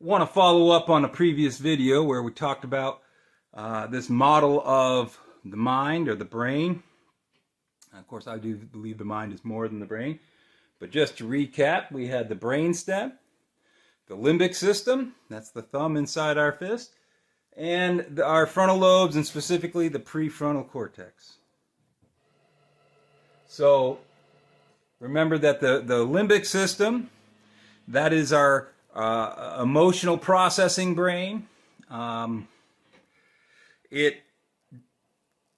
Want to follow up on a previous video where we talked about this model of the mind or the brain. Of course, I do believe the mind is more than the brain. But just to recap, we had the brainstem, the limbic system, that's the thumb inside our fist, and our frontal lobes, and specifically the prefrontal cortex. So remember that the limbic system, that is our emotional processing brain. It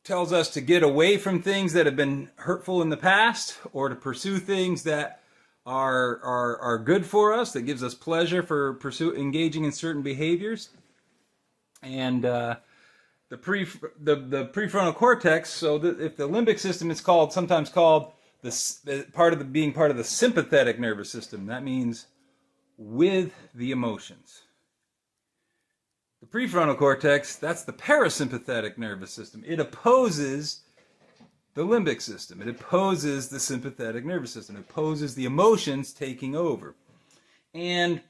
tells us to get away from things that have been hurtful in the past, or to pursue things that are good for us, that gives us pleasure for engaging in certain behaviors. And the prefrontal cortex. So if the limbic system is sometimes called being part of the sympathetic nervous system, that means with the emotions. The prefrontal cortex, that's the parasympathetic nervous system. It opposes the limbic system. It opposes the sympathetic nervous system. It opposes the emotions taking over. And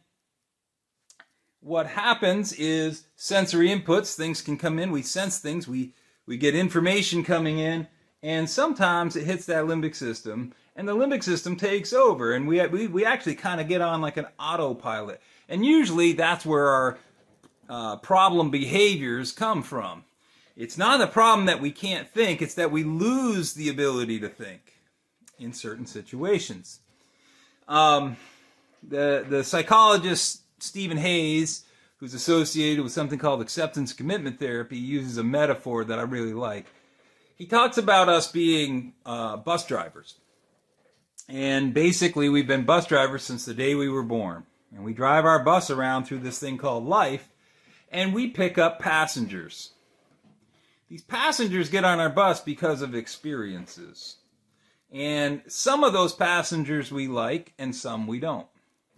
what happens is sensory inputs, things can come in, we sense things, we get information coming in, and sometimes it hits that limbic system, and the limbic system takes over, and we actually kind of get on like an autopilot. And usually that's where our problem behaviors come from. It's not a problem that we can't think, it's that we lose the ability to think in certain situations. The psychologist Stephen Hayes, who's associated with something called acceptance commitment therapy, uses a metaphor that I really like. He talks about us being bus drivers. And basically, we've been bus drivers since the day we were born. And we drive our bus around through this thing called life, and we pick up passengers. These passengers get on our bus because of experiences. And some of those passengers we like, and some we don't.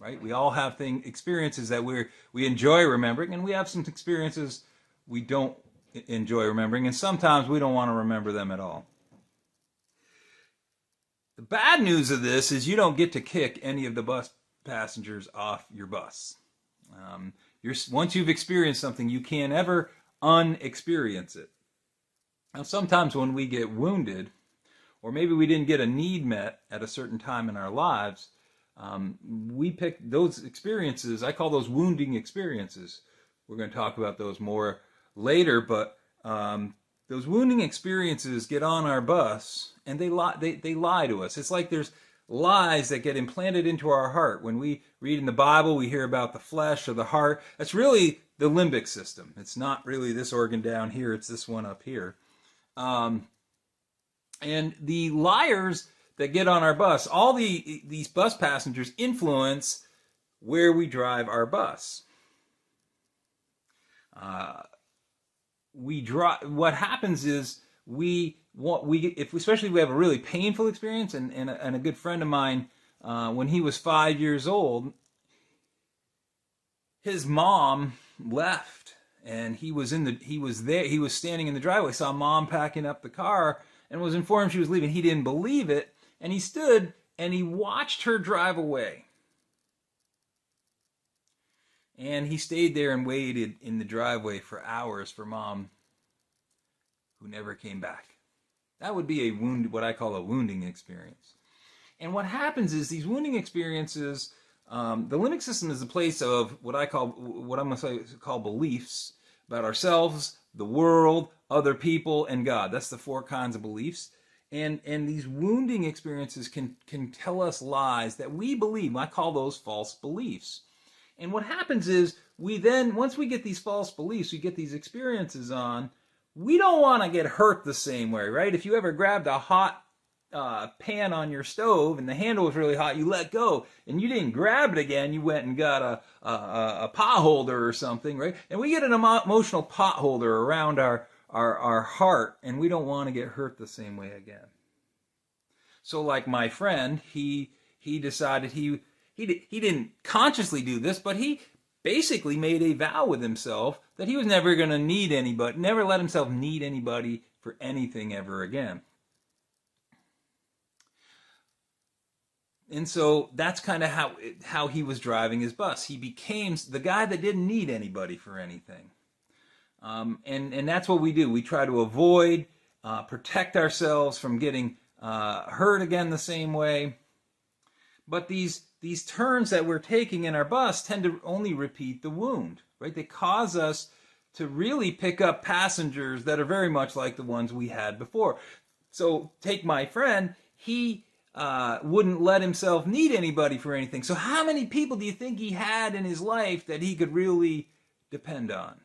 Right? We all have experiences that we enjoy remembering, and we have some experiences we don't enjoy remembering, and sometimes we don't want to remember them at all. The bad news of this is you don't get to kick any of the bus passengers off your bus. Once you've experienced something, you can't ever unexperience it. Now, sometimes when we get wounded, or maybe we didn't get a need met at a certain time in our lives, we pick those experiences. I call those wounding experiences. We're going to talk about those more later, but those wounding experiences get on our bus, and they lie to us. It's like there's lies that get implanted into our heart. When we read in the Bible, we hear about the flesh or the heart. That's really the limbic system. It's not really this organ down here. It's this one up here. And the liars that get on our bus, all these bus passengers influence where we drive our bus. What happens is especially if we have a really painful experience, and a good friend of mine, when he was 5 years old, his mom left, and he was standing in the driveway, saw mom packing up the car, and was informed she was leaving. He didn't believe it, and he stood and he watched her drive away. And he stayed there and waited in the driveway for hours for mom, who never came back. That would be what I call a wounding experience. And what happens is these wounding experiences, the limbic system is a place of what I'm going to call beliefs about ourselves, the world, other people, and God. That's the 4 kinds of beliefs. And these wounding experiences can tell us lies that we believe. I call those false beliefs. And what happens is once we get these false beliefs, we get these experiences on, we don't want to get hurt the same way, right? If you ever grabbed a hot pan on your stove and the handle was really hot, you let go and you didn't grab it again, you went and got a pot holder or something, right? And we get an emotional pot holder around our heart, and we don't want to get hurt the same way again. So like my friend, he decided he didn't consciously do this, but he basically made a vow with himself that he was never going to need anybody, never let himself need anybody for anything ever again. And so that's kind of how he was driving his bus. He became the guy that didn't need anybody for anything. And that's what we do. We try to avoid, protect ourselves from getting hurt again the same way. But these turns that we're taking in our bus tend to only repeat the wound, right? They cause us to really pick up passengers that are very much like the ones we had before. So take my friend, he wouldn't let himself need anybody for anything. So how many people do you think he had in his life that he could really depend on?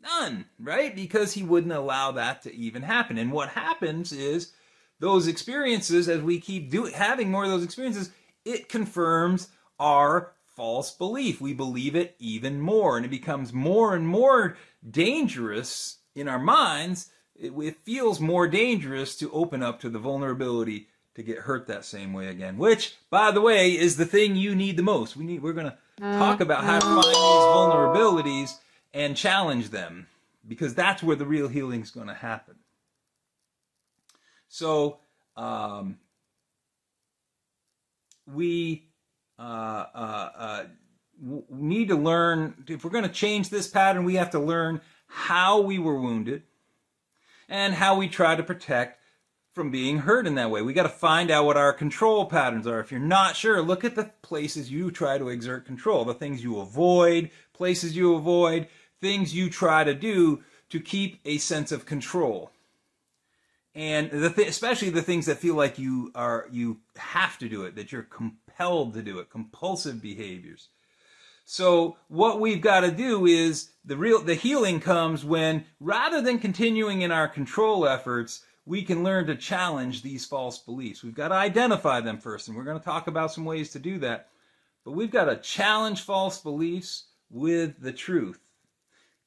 None, right? Because he wouldn't allow that to even happen. And what happens is those experiences, as we keep having more of those experiences, it confirms our false belief. We believe it even more, and it becomes more and more dangerous in our minds. It feels more dangerous to open up to the vulnerability to get hurt that same way again, which, by the way, is the thing you need the most. We're going to talk about how to find these vulnerabilities and challenge them, because that's where the real healing is going to happen. So we need to learn, if we're going to change this pattern, we have to learn how we were wounded and how we try to protect from being hurt in that way. We got to find out what our control patterns are. If you're not sure, look at the places you try to exert control, the things you avoid, places you avoid, things you try to do to keep a sense of control. And especially the things that feel like you have to do it, that you're compelled to do it, compulsive behaviors. So what we've got to do is the healing comes when, rather than continuing in our control efforts, we can learn to challenge these false beliefs. We've got to identify them first, and we're going to talk about some ways to do that. But we've got to challenge false beliefs with the truth.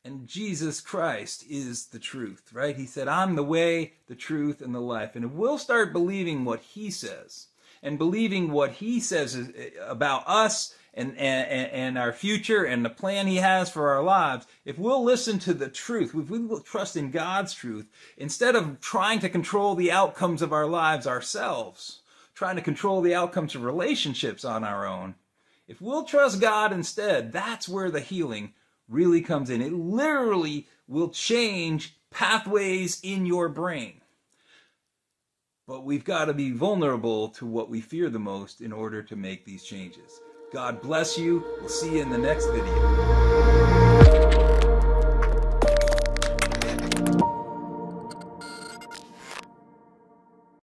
And Jesus Christ is the truth, right? He said, I'm the way, the truth, and the life. And if we'll start believing what he says, and believing what he says about us and our future and the plan he has for our lives, if we'll listen to the truth, if we will trust in God's truth, instead of trying to control the outcomes of our lives ourselves, trying to control the outcomes of relationships on our own, if we'll trust God instead, that's where the healing really comes in. It literally will change pathways in your brain. But we've got to be vulnerable to what we fear the most in order to make these changes. God bless you. We'll see you in the next video.